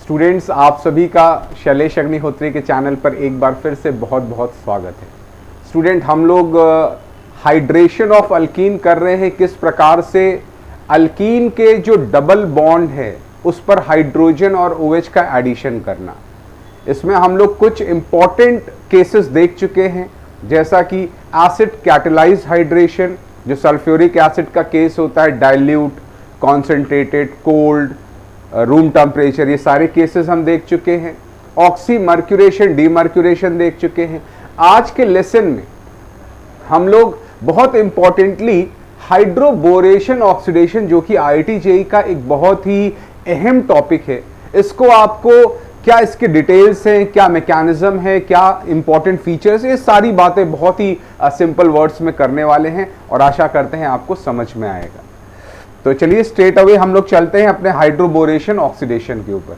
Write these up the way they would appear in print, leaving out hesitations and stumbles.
Students, आप सभी का शैलेश अग्निहोत्री के चैनल पर एक बार फिर से बहुत बहुत स्वागत है। स्टूडेंट, हम लोग हाइड्रेशन ऑफ अल्कीन कर रहे हैं। किस प्रकार से अल्कीन के जो डबल बॉन्ड है उस पर हाइड्रोजन और OH का एडिशन करना। इसमें हम लोग कुछ इंपॉर्टेंट केसेस देख चुके हैं, जैसा कि एसिड कैटेलाइज हाइड्रेशन, जो सल्फ्यूरिक एसिड का केस होता है, dilute, concentrated, cold, room temperature, ये सारे केसेस हम देख चुके हैं। ऑक्सी मर्क्यूरेशन, डीमर्क्यूरेशन देख चुके हैं। आज के लेसन में हम लोग बहुत इंपॉर्टेंटली हाइड्रोबोरेशन ऑक्सीडेशन, जो कि IIT JEE का एक बहुत ही अहम टॉपिक है, इसको आपको क्या इसके डिटेल्स हैं, क्या मैकेनिज्म है, क्या इंपॉर्टेंट फीचर्स, ये सारी बातें बहुत ही सिंपल वर्ड्स में करने वाले हैं और आशा करते हैं आपको समझ में आएगा। तो चलिए स्ट्रेट अवे हम लोग चलते हैं अपने हाइड्रोबोरेशन ऑक्सीडेशन के ऊपर।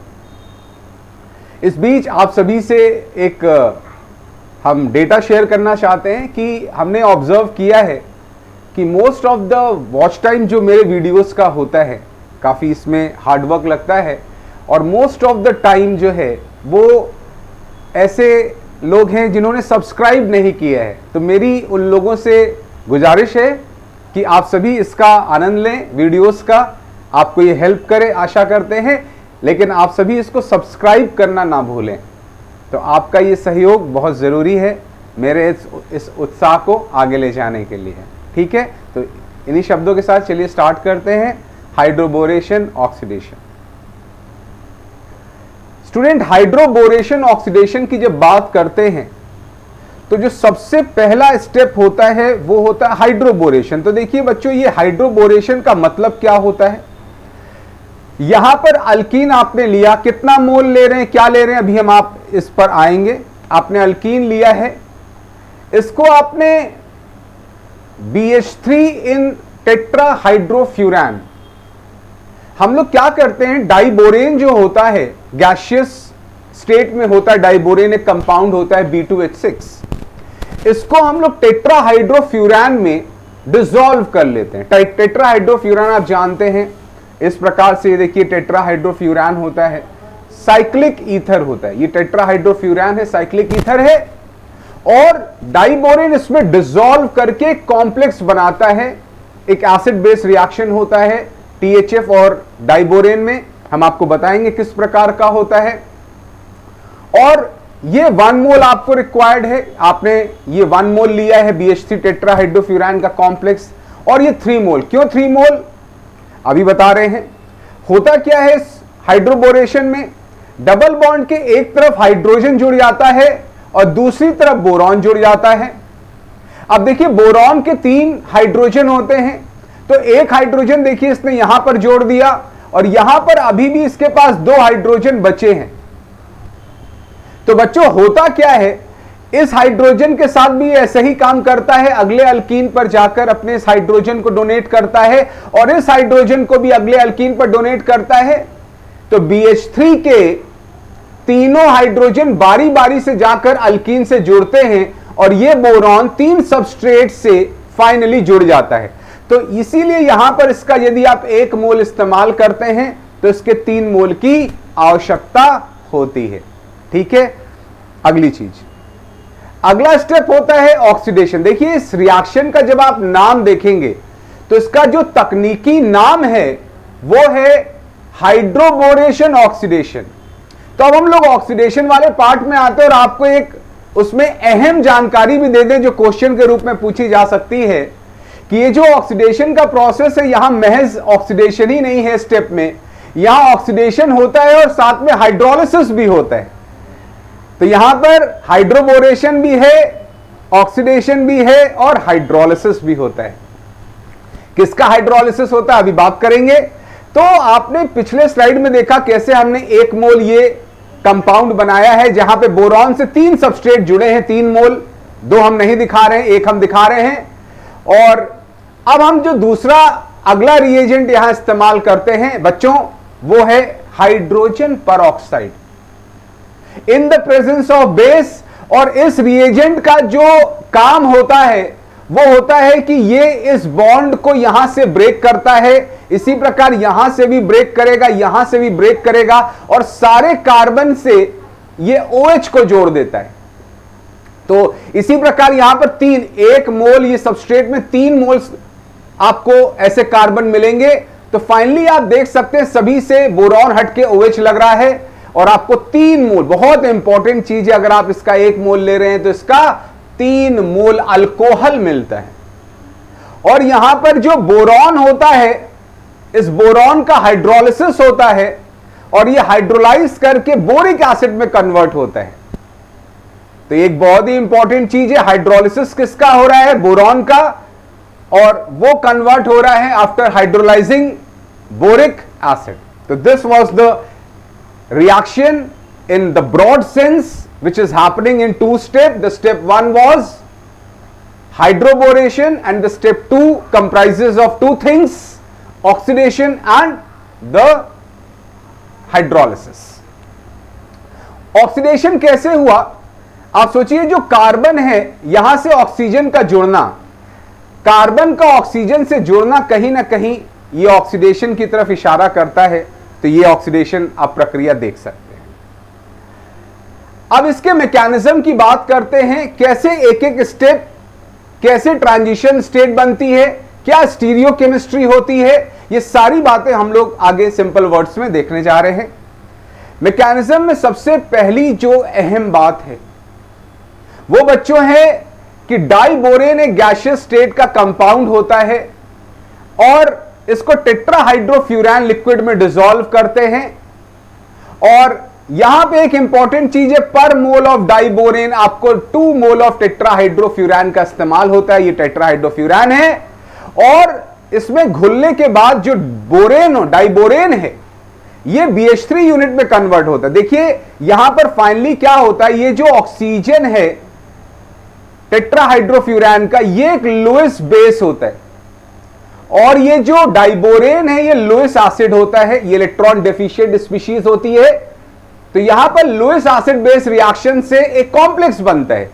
इस बीच आप सभी से एक हम डेटा शेयर करना चाहते हैं कि हमने ऑब्जर्व किया है कि most of the watch time जो मेरे वीडियोस का होता है, काफ़ी इसमें हार्डवर्क लगता है और मोस्ट ऑफ द टाइम जो है वो ऐसे लोग हैं जिन्होंने सब्सक्राइब नहीं किया है। तो मेरी उन लोगों से गुजारिश है कि आप सभी इसका आनंद लें, वीडियोस का, आपको ये हेल्प करे आशा करते हैं, लेकिन आप सभी इसको सब्सक्राइब करना ना भूलें। तो आपका ये सहयोग बहुत ज़रूरी है मेरे इस उत्साह को आगे ले जाने के लिए। ठीक है, तो इन्हीं शब्दों के साथ चलिए स्टार्ट करते हैं hydroboration oxidation. Student, hydroboration oxidation की जब बात करते हैं तो जो सबसे पहला स्टेप होता है वो होता है हाइड्रोबोरेशन। तो देखिए बच्चों, ये हाइड्रोबोरेशन का मतलब क्या होता है। यहां पर अल्कीन आपने लिया, कितना मोल ले रहे हैं, क्या ले रहे हैं, अभी हम आप इस पर आएंगे। आपने अल्कीन लिया है, इसको आपने BH3 इन टेट्राहाइड्रोफ्यूरान। हम लोग क्या करते हैं, डाइबोरेन जो होता है गैसियस स्टेट में होता है, डाइबोरेन एक कंपाउंड होता है B2H6, इसको हम लोग टेट्राहाइड्रोफ्यूरान में डिसॉल्व कर लेते हैं। टेट्राहाइड्रोफ्यूरान आप जानते हैं, इस प्रकार से देखिए टेट्राहाइड्रोफ्यूरान होता है, साइक्लिक ईथर होता है, ये टेट्राहाइड्रोफ्यूरान है, साइक्लिक ईथर है, और डाइबोरेन इसमें डिसॉल्व करके कॉम्प्लेक्स बनाता है। एक एसिड बेस रिएक्शन होता है THF और डाइबोरेन में, हम आपको बताएंगे किस प्रकार का होता है। और ये 1 मोल आपको रिक्वायर्ड है, आपने ये 1 मोल लिया है BH3 टेट्राहाइड्रोफ्यूरान का कॉम्प्लेक्स, और ये 3 मोल। क्यों 3 मोल, अभी बता रहे हैं। होता क्या है इस हाइड्रोबोरेशन में, डबल बॉन्ड के एक तरफ हाइड्रोजन जुड़ जाता है और दूसरी तरफ बोरॉन जुड़ जाता है। अब देखिए बोरॉन के 3 हाइड्रोजन होते हैं, तो एक हाइड्रोजन देखिए इसने यहां पर जोड़ दिया और यहां पर अभी भी इसके पास 2 हाइड्रोजन बचे हैं। तो बच्चों होता क्या है, इस हाइड्रोजन के साथ भी ऐसा ही काम करता है, अगले अल्कीन पर जाकर अपने इस हाइड्रोजन को डोनेट करता है और इस हाइड्रोजन को भी अगले अल्कीन पर डोनेट करता है। तो BH3 के तीनों हाइड्रोजन बारी बारी से जाकर अल्कीन से जुड़ते हैं और ये बोरॉन 3 सबस्ट्रेट से फाइनली जुड़ जाता है। तो इसीलिए यहां पर इसका यदि आप 1 मोल इस्तेमाल करते हैं तो इसके 3 मोल की आवश्यकता होती है। ठीक है, अगली चीज, अगला स्टेप होता है ऑक्सीडेशन। देखिए इस रिएक्शन का जब आप नाम देखेंगे तो इसका जो तकनीकी नाम है वो है हाइड्रोबोरेशन ऑक्सीडेशन। तो अब हम लोग ऑक्सीडेशन वाले पार्ट में आते हैं और आपको एक उसमें अहम जानकारी भी दे दें जो क्वेश्चन के रूप में पूछी जा सकती है कि ये जो ऑक्सीडेशन का प्रोसेस है, यहां महज ऑक्सीडेशन ही नहीं है स्टेप में, यहां ऑक्सीडेशन होता है और साथ में हाइड्रोलिसिस भी होता है। तो यहां पर हाइड्रोबोरेशन भी है, ऑक्सीडेशन भी है और हाइड्रोलिसिस भी होता है। किसका हाइड्रोलिसिस होता है अभी बात करेंगे। तो आपने पिछले स्लाइड में देखा कैसे हमने 1 मोल ये कंपाउंड बनाया है, जहां पे बोरॉन से 3 सबस्ट्रेट जुड़े हैं, 3 मोल, 2 हम नहीं दिखा रहे हैं, 1 हम दिखा रहे हैं। और अब हम जो दूसरा अगला रिएजेंट यहां इस्तेमाल करते हैं बच्चों, वो है hydrogen peroxide in the presence of base. और इस रिएजेंट का जो काम होता है वो होता है कि ये इस बॉन्ड को यहां से ब्रेक करता है, इसी प्रकार यहां से भी ब्रेक करेगा, यहां से भी ब्रेक करेगा और सारे कार्बन से ये OH को जोड़ देता है। तो इसी प्रकार यहां पर 1 मोल, ये सबस्ट्रेट में 3 मोल्स आपको ऐसे कार्बन मिलेंगे। तो फाइनली आप देख सकते हैं सभी से बोरॉन हट के OH लग रहा है और आपको 3 मोल, बहुत इंपॉर्टेंट चीज है, अगर आप इसका 1 मोल ले रहे हैं तो इसका 3 मोल अल्कोहल मिलता है। और यहां पर जो बोरॉन होता है, इस बोरॉन का हाइड्रोलिसिस होता है और ये हाइड्रोलाइज करके बोरिक एसिड में कन्वर्ट होता है। तो एक बहुत ही इंपॉर्टेंट चीज है, हाइड्रोलिसिस किसका हो रहा है? बोरॉन का, और वो कन्वर्ट हो रहा है आफ्टर हाइड्रोलाइजिंग बोरिक एसिड। तो this was the reaction in the broad sense which is happening in 2 steps. The step 1 was hydroboration and the step 2 comprises of 2 things, oxidation and the hydrolysis. Oxidation कैसे हुआ? आप सोचिए, जो carbon है यहां से oxygen का जुड़ना, कार्बन का ऑक्सीजन से जुड़ना कहीं ना कहीं ये ऑक्सीडेशन की तरफ इशारा करता है। तो ये ऑक्सीडेशन आप प्रक्रिया देख सकते हैं। अब इसके मैकेनिज्म की बात करते हैं, कैसे एक एक स्टेप, कैसे ट्रांजिशन स्टेट बनती है, क्या स्टीरियोकेमिस्ट्री होती है, ये सारी बातें हम लोग आगे सिंपल वर्ड्स में देखने जा रहे हैं। मैकेनिज्म में सबसे पहली जो अहम बात है वो बच्चों है कि डाइबोरेन एक गैसियस स्टेट का कंपाउंड होता है और इसको टेट्राहाइड्रोफ्यूरैन लिक्विड में डिसॉल्व करते हैं। और यहां पे एक इंपॉर्टेंट चीज है, पर मोल ऑफ डाइबोरेन आपको 2 मोल ऑफ टेट्राहाइड्रोफ्यूरैन का इस्तेमाल होता है। ये टेट्राहाइड्रोफ्यूरैन है और इसमें घुलने के बाद जो बोरेन, डाइबोरेन है, ये BH3 यूनिट में कन्वर्ट होता है। देखिए यहां पर फाइनली क्या होता है, ये जो ऑक्सीजन है टेट्राहाइड्रोफ्यूरैन का, ये एक लुईस बेस होता है और ये जो डाइबोरेन है ये लुईस एसिड होता है, ये इलेक्ट्रॉन डेफिशिएंट स्पीशीज होती है। तो यहां पर लुईस एसिड बेस रिएक्शन से एक कॉम्प्लेक्स बनता है।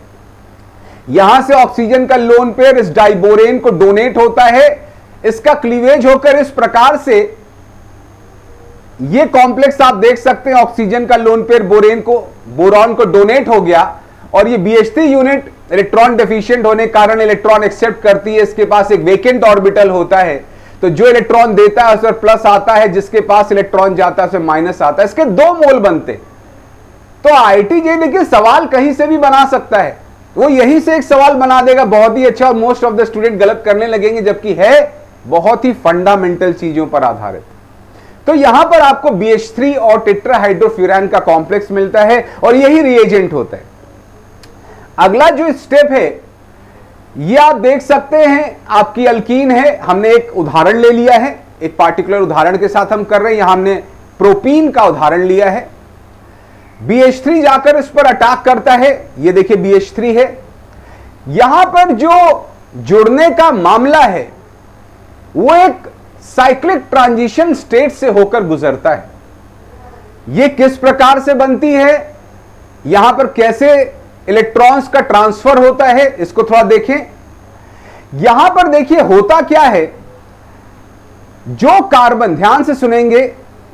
यहां से ऑक्सीजन का लोन पेयर इस डाइबोरेन को डोनेट होता है, इसका क्लीवेज होकर इस प्रकार से ये कॉम्प्लेक्स आप देख सकते हैं, ऑक्सीजन का लोन पेयर बोरॉन को डोनेट हो गया और ये BH3 यूनिट इलेक्ट्रॉन डेफिशिएंट होने के कारण इलेक्ट्रॉन एक्सेप्ट करती है। इसके पास एक वेकेंट ऑर्बिटल होता है, तो जो इलेक्ट्रॉन देता है उस पर प्लस आता है, जिसके पास इलेक्ट्रॉन जाता है उस पर माइनस आता है। इसके 2 मोल बनते। तो IIT JEE देखिए सवाल कहीं से भी बना सकता है, वो यहीं से एक सवाल बना देगा बहुत ही अच्छा, और मोस्ट ऑफ द स्टूडेंट गलत करने लगेंगे, जबकि है बहुत ही फंडामेंटल चीजों पर आधारित। तो यहां पर आपको BH3 और टेट्राहाइड्रोफ्यूरैन का कॉम्प्लेक्स मिलता है और यही रिएजेंट होता है। अगला जो स्टेप है ये आप देख सकते हैं, आपकी अल्कीन है। हमने एक उदाहरण ले लिया है, एक पार्टिकुलर उदाहरण के साथ हम कर रहे हैं। यहां हमने प्रोपीन का उदाहरण लिया है। BH3 जाकर इस पर अटैक करता है, ये देखिए BH3 है। यहां पर जो जुड़ने का मामला है वो एक साइक्लिक ट्रांजिशन स्टेट से होकर गुजरता है। ये किस प्रकार से बनती है, यहां पर कैसे इलेक्ट्रॉन्स का ट्रांसफर होता है, इसको थोड़ा देखें। यहां पर देखिए होता क्या है, जो कार्बन, ध्यान से सुनेंगे,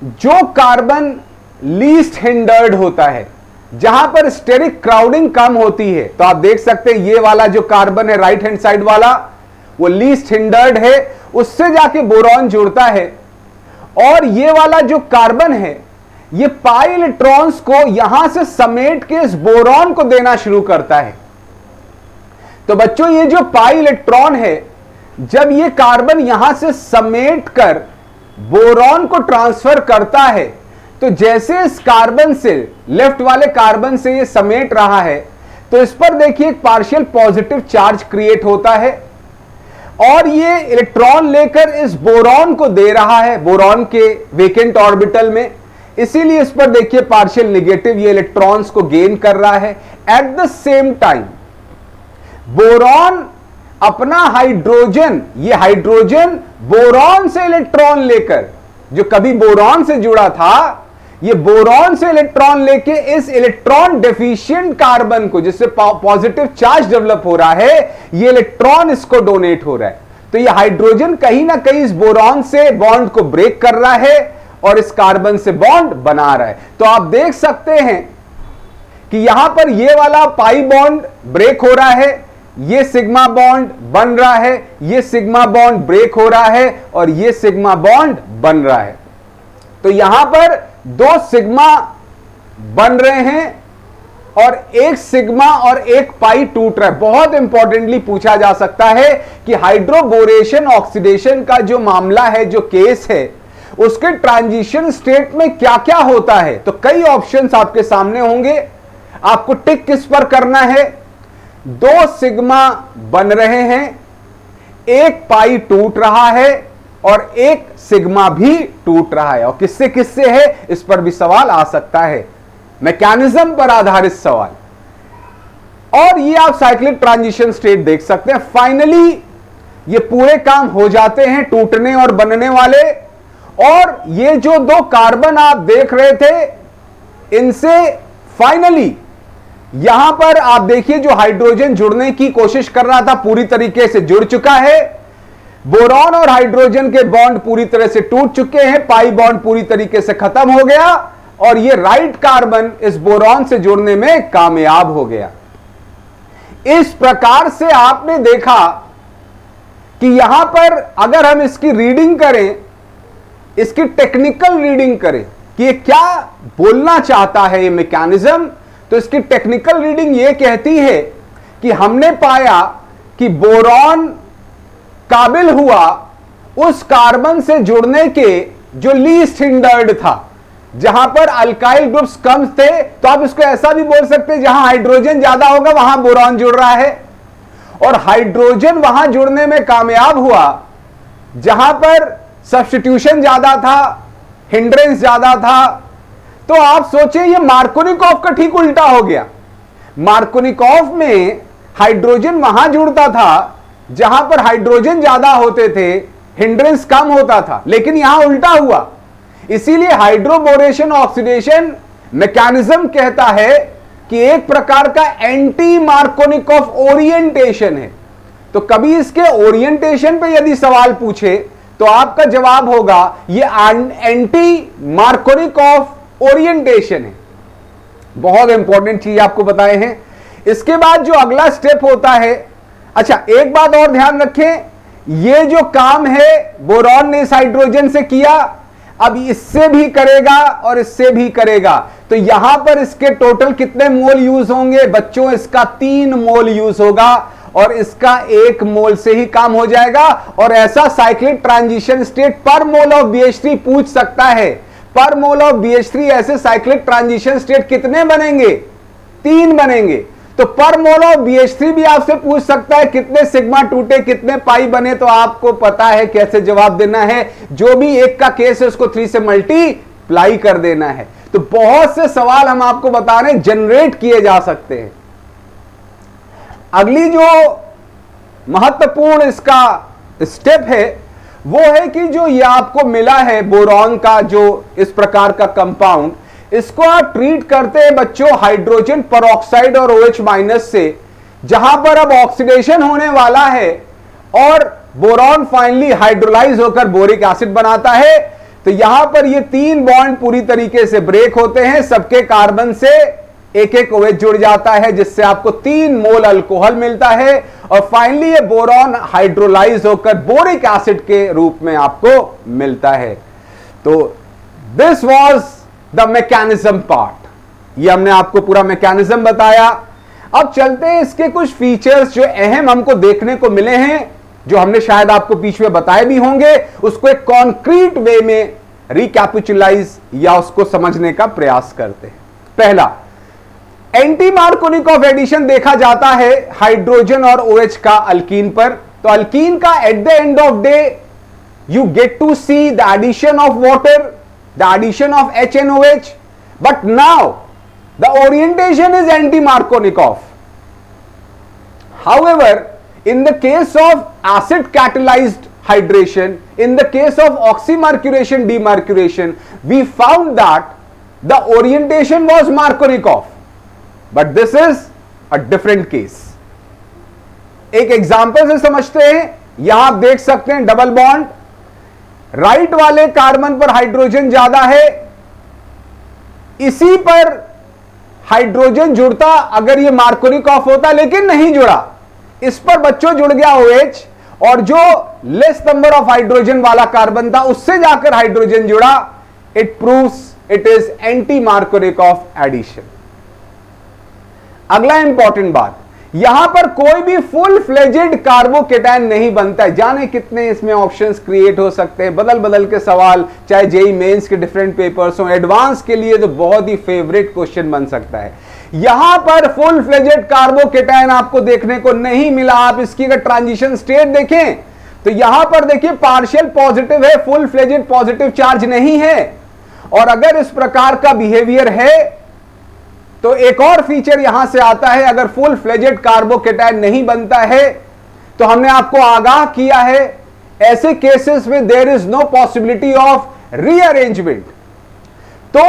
जो कार्बन लीस्ट हिंडर्ड होता है, जहां पर स्टेरिक क्राउडिंग कम होती है, तो आप देख सकते हैं ये वाला जो कार्बन है राइट हैंड साइड वाला, वो लीस्ट हिंडर्ड है, उससे जाके बोरॉन जुड़ता है। और ये वाला जो कार्बन है ये पाई इलेक्ट्रॉन्स को यहां से समेट के इस बोरॉन को देना शुरू करता है। तो बच्चों ये जो पाई इलेक्ट्रॉन है, जब ये कार्बन यहां से समेट कर बोरॉन को ट्रांसफर करता है, तो जैसे इस कार्बन से, लेफ्ट वाले कार्बन से ये समेट रहा है, तो इस पर देखिए एक पार्शियल पॉजिटिव चार्ज क्रिएट होता है और ये इलेक्ट्रॉन लेकर इस बोरॉन को दे रहा है, बोरॉन के वेकेंट ऑर्बिटल में। इसीलिए इस पर देखिए पार्शियल नेगेटिव, ये इलेक्ट्रॉन्स को गेन कर रहा है। At the same time boron अपना हाइड्रोजन, ये हाइड्रोजन बोरॉन से इलेक्ट्रॉन लेकर, जो कभी बोरॉन से जुड़ा था, ये बोरॉन से इलेक्ट्रॉन लेके इस इलेक्ट्रॉन डेफिशिएंट कार्बन को, जिससे पॉजिटिव चार्ज डेवलप हो रहा है, ये इलेक्ट्रॉन इसको डोनेट हो रहा है। तो ये हाइड्रोजन कहीं ना कहीं इस बोरॉन से बॉन्ड को ब्रेक कर रहा है और इस कार्बन से बॉन्ड बना रहा है। तो आप देख सकते हैं कि यहां पर ये वाला पाई बॉन्ड ब्रेक हो रहा है, ये सिग्मा बॉन्ड बन रहा है, ये सिग्मा बॉन्ड ब्रेक हो रहा है और ये सिग्मा बॉन्ड बन रहा है। तो यहां पर दो सिग्मा बन रहे हैं और एक सिग्मा और एक पाई टूट रहा है। बहुत इंपॉर्टेंटली पूछा जा सकता है कि हाइड्रोबोरेशन ऑक्सीडेशन का जो मामला है, जो केस है, उसके ट्रांजिशन स्टेट में क्या क्या होता है। तो कई ऑप्शंस आपके सामने होंगे, आपको टिक किस पर करना है। दो सिग्मा बन रहे हैं, एक पाई टूट रहा है और एक सिग्मा भी टूट रहा है। और किससे किससे है, इस पर भी सवाल आ सकता है, मैकेनिज्म पर आधारित सवाल। और ये आप साइक्लिक ट्रांजिशन स्टेट देख सकते हैं। फाइनली ये पूरे काम हो जाते हैं, टूटने और बनने वाले। और ये जो दो कार्बन आप देख रहे थे, इनसे फाइनली यहां पर आप देखिए जो हाइड्रोजन जुड़ने की कोशिश कर रहा था पूरी तरीके से जुड़ चुका है। बोरॉन और हाइड्रोजन के बॉन्ड पूरी तरह से टूट चुके हैं, पाई बॉन्ड पूरी तरीके से खत्म हो गया और ये राइट कार्बन इस बोरॉन से जुड़ने में कामयाब हो गया। इस प्रकार से आपने देखा कि यहां पर अगर हम इसकी रीडिंग करें, इसकी टेक्निकल रीडिंग करें कि ये क्या बोलना चाहता है ये मैकेनिज्म, तो इसकी टेक्निकल रीडिंग ये कहती है कि हमने पाया कि बोरॉन काबिल हुआ उस कार्बन से जुड़ने के जो लीस्ट हिंडर्ड था, जहां पर अल्काइल ग्रुप्स कम थे। तो आप इसको ऐसा भी बोल सकते हैं, जहां हाइड्रोजन ज्यादा होगा वहां बोरॉन जुड़ रहा है, और हाइड्रोजन वहां जुड़ने में कामयाब हुआ जहां पर सब्स्टिट्यूशन ज्यादा था, हिंड्रेंस ज्यादा था। तो आप सोचिए ये मार्कोनिकॉफ का ठीक उल्टा हो गया। मार्कोनिकॉफ में हाइड्रोजन वहां जुड़ता था जहां पर हाइड्रोजन ज्यादा होते थे, हिंड्रेंस कम होता था, लेकिन यहां उल्टा हुआ। इसीलिए हाइड्रोबोरेशन ऑक्सीडेशन मैकेनिज्म कहता है कि एक प्रकार का एंटी मार्कोनिकॉफ ओरिएंटेशन है। तो कभी इसके ओरिएंटेशन पे यदि सवाल पूछे तो आपका जवाब होगा ये एंटी मार्कोनिकॉफ ओरिएंटेशन है। बहुत इंपॉर्टेंट चीज आपको बताए हैं। इसके बाद जो अगला स्टेप होता है, अच्छा एक बात और ध्यान रखें, ये जो काम है बोरॉन ने इस हाइड्रोजन से किया, अब इससे भी करेगा और इससे भी करेगा। तो यहां पर इसके टोटल कितने मोल यूज होंगे बच्चों? इसका 3 मोल यूज होगा और इसका 1 मोल से ही काम हो जाएगा। और ऐसा साइक्लिक ट्रांजिशन स्टेट पर मोल ऑफ BH3 पूछ सकता है। पर मोल ऑफ BH3 ऐसे साइक्लिक ट्रांजिशन स्टेट कितने बनेंगे? 3 बनेंगे। तो पर मोल ऑफ BH3 भी आपसे पूछ सकता है कितने सिग्मा टूटे, कितने पाई बने। तो आपको पता है कैसे जवाब देना है। जो भी एक का केस है उसको 3 से मल्टीप्लाई कर देना है। तो बहुत से सवाल हम आपको बता रहे हैं जनरेट किए जा सकते हैं। अगली जो महत्वपूर्ण इसका स्टेप है वो है कि जो ये आपको मिला है बोरॉन का जो इस प्रकार का कंपाउंड, इसको आप ट्रीट करते हैं बच्चों हाइड्रोजन परऑक्साइड और OH माइनस से, जहां पर अब ऑक्सीडेशन होने वाला है और बोरॉन फाइनली हाइड्रोलाइज होकर बोरिक एसिड बनाता है। तो यहां पर ये 3 बॉन्ड पूरी तरीके से ब्रेक होते हैं, सबके कार्बन से एक एक OH जुड़ जाता है, जिससे आपको 3 मोल अल्कोहल मिलता है और फाइनली ये बोरॉन हाइड्रोलाइज होकर बोरिक एसिड के रूप में आपको मिलता है। तो this was the mechanism part. ये हमने आपको पूरा मैकेनिज्म बताया। अब चलते हैं इसके कुछ फीचर्स जो अहम हमको देखने को मिले हैं, जो हमने शायद आपको बीच में बताए भी होंगे, उसको एक कॉन्क्रीट वे में रिकैपिचुलाइज या उसको समझने का प्रयास करते हैं। पहला, एंटी मार्कोनिकॉफ एडिशन देखा जाता है हाइड्रोजन और OH का अल्कीन पर। तो अल्कीन का at the end of day you get to see the addition of water, the addition of H and OH, but now the orientation is anti-Markovnikov. However, in the case of acid catalyzed hydration, in the case of oxymercuration demercuration, we found that the orientation was Markovnikov, but this is a different case. एक example से समझते हैं यहां आप देख सकते हैं double bond, right वाले कार्बन पर हाइड्रोजन ज्यादा है, इसी पर हाइड्रोजन जुड़ता अगर ये मार्कोनिकॉफ होता, लेकिन नहीं जुड़ा, इस पर बच्चों जुड़ गया OH, और जो लेस नंबर ऑफ हाइड्रोजन वाला कार्बन था उससे जाकर हाइड्रोजन जुड़ा। It proves it is anti Markovnikov addition. अगला इंपॉर्टेंट बात, यहां पर कोई भी फुल फ्लेजेड कार्बोकेटायन नहीं बनता है। जाने कितने इसमें ऑप्शंस क्रिएट हो सकते हैं, बदल बदल के सवाल, चाहे जेईई मेंस के डिफरेंट पेपर्स हो, एडवांस के लिए तो बहुत ही फेवरेट क्वेश्चन बन सकता है। यहां पर फुल फ्लेजेड कार्बोकेटायन आपको देखने को नहीं मिला। आप इसकी अगर ट्रांजिशन स्टेट देखें तो यहां पर देखिए पार्शियल पॉजिटिव है, फुल फ्लेजेड पॉजिटिव चार्ज नहीं है। और अगर इस प्रकार का बिहेवियर है तो एक और फीचर यहां से आता है, अगर फुल फ्लेजेड कार्बोकेटायन नहीं बनता है तो हमने आपको आगाह किया है, ऐसे केसेस में there is no possibility of rearrangement. तो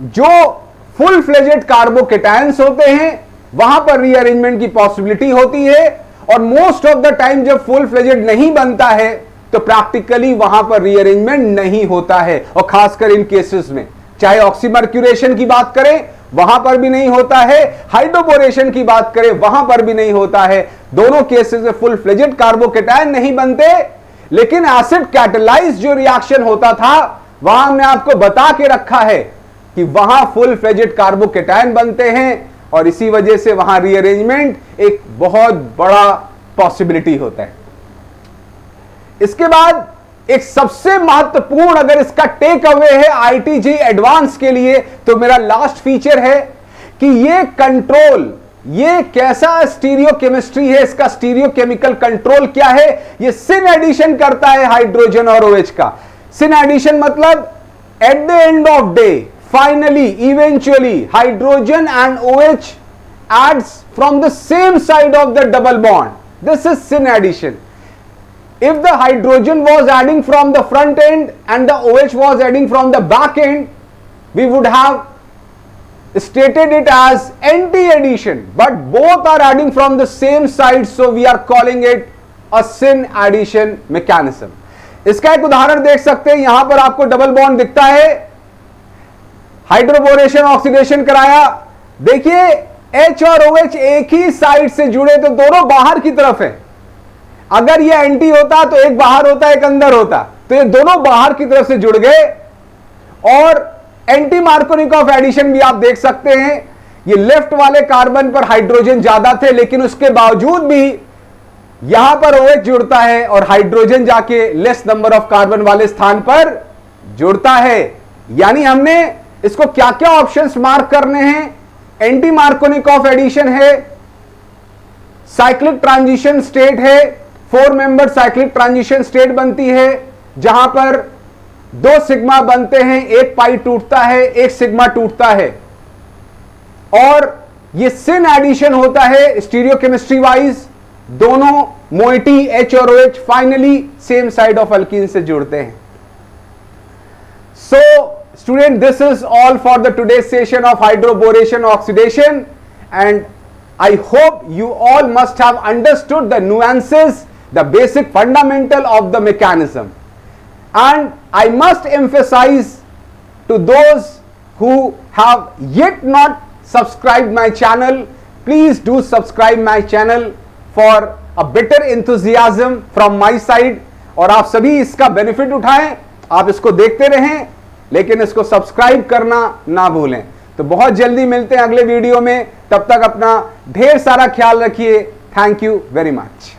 जो फुल फ्लेजेड कार्बोकेटायंस होते हैं वहां पर रीअरेंजमेंट की पॉसिबिलिटी होती है, और मोस्ट ऑफ द टाइम जब फुल फ्लेजेड नहीं बनता है तो प्रैक्टिकली वहां पर रीअरेंजमेंट नहीं होता है। और खासकर इन केसेस में, चाहे ऑक्सीमर्क्यूरेशन की बात करें वहां पर भी नहीं होता है, हाइड्रोबोरेशन की बात करें वहां पर भी नहीं होता है। दोनों केसेस में फुल फ्लेजेड कार्बोकेटायन नहीं बनते, लेकिन एसिड कैटालाइज जो रिएक्शन होता था वहां हमने आपको बता के रखा है कि वहां फुल फ्लेजेड कार्बोकेटायन बनते हैं, और इसी वजह से वहां रीअरेंजमेंट एक बहुत बड़ा पॉसिबिलिटी होता है। इसके बाद एक सबसे महत्वपूर्ण अगर इसका टेक अवे है ITG एडवांस के लिए, तो मेरा लास्ट फीचर है कि ये कंट्रोल, ये कैसा स्टीरियो केमिस्ट्री है, इसका स्टीरियो केमिकल कंट्रोल क्या है। ये सिन एडिशन करता है हाइड्रोजन और OH का। सिन एडिशन मतलब eight the end of day, finally, eventually, hydrogen and OH adds from the same side of the double bond. This is syn addition. If the hydrogen was adding from the front end and the OH was adding from the back end, we would have stated it as anti-addition. But both are adding from the same side, so we are calling it a syn addition mechanism. इसका एक उदाहरण देख सकते हैं, यहां पर आपको double bond दिखता है, हाइड्रोबोरेशन ऑक्सीडेशन कराया, देखिए H और OH एक ही साइड से जुड़े तो दोनों बाहर की तरफ है। अगर ये एंटी होता तो एक बाहर होता एक अंदर होता, तो ये दोनों बाहर की तरफ से जुड़ गए। और एंटी मार्कोनिकॉफ एडिशन भी आप देख सकते हैं, ये लेफ्ट वाले कार्बन पर हाइड्रोजन ज्यादा थे, लेकिन उसके बावजूद भी यहां पर OH जुड़ता है और हाइड्रोजन जाके लेस नंबर ऑफ कार्बन वाले स्थान पर जुड़ता है। यानी हमने इसको क्या क्या ऑप्शंस मार्क करने हैं, एंटी मार्कोनिकॉफ एडिशन है, साइक्लिक ट्रांजिशन स्टेट है, 4 मेंबर साइक्लिक ट्रांजिशन स्टेट बनती है जहां पर 2 सिग्मा बनते हैं, एक पाई टूटता है, एक सिग्मा टूटता है, और ये सिन एडिशन होता है स्टीरियो केमिस्ट्री वाइज, दोनों मोइटी H और OH finally same side of alkyne से जुड़ते हैं। सो student, this is all for the today's session of hydroboration oxidation, and I hope you all must have understood the nuances, the basic fundamental of the mechanism. And I must emphasize to those who have yet not subscribed my channel, please do subscribe my channel for a better enthusiasm from my side, और आप सभी इसका benefit उठाएं, आप इसको देखते रहें, लेकिन इसको सब्सक्राइब करना ना भूलें। तो बहुत जल्दी मिलते हैं अगले वीडियो में, तब तक अपना ढेर सारा ख्याल रखिए। Thank you very much.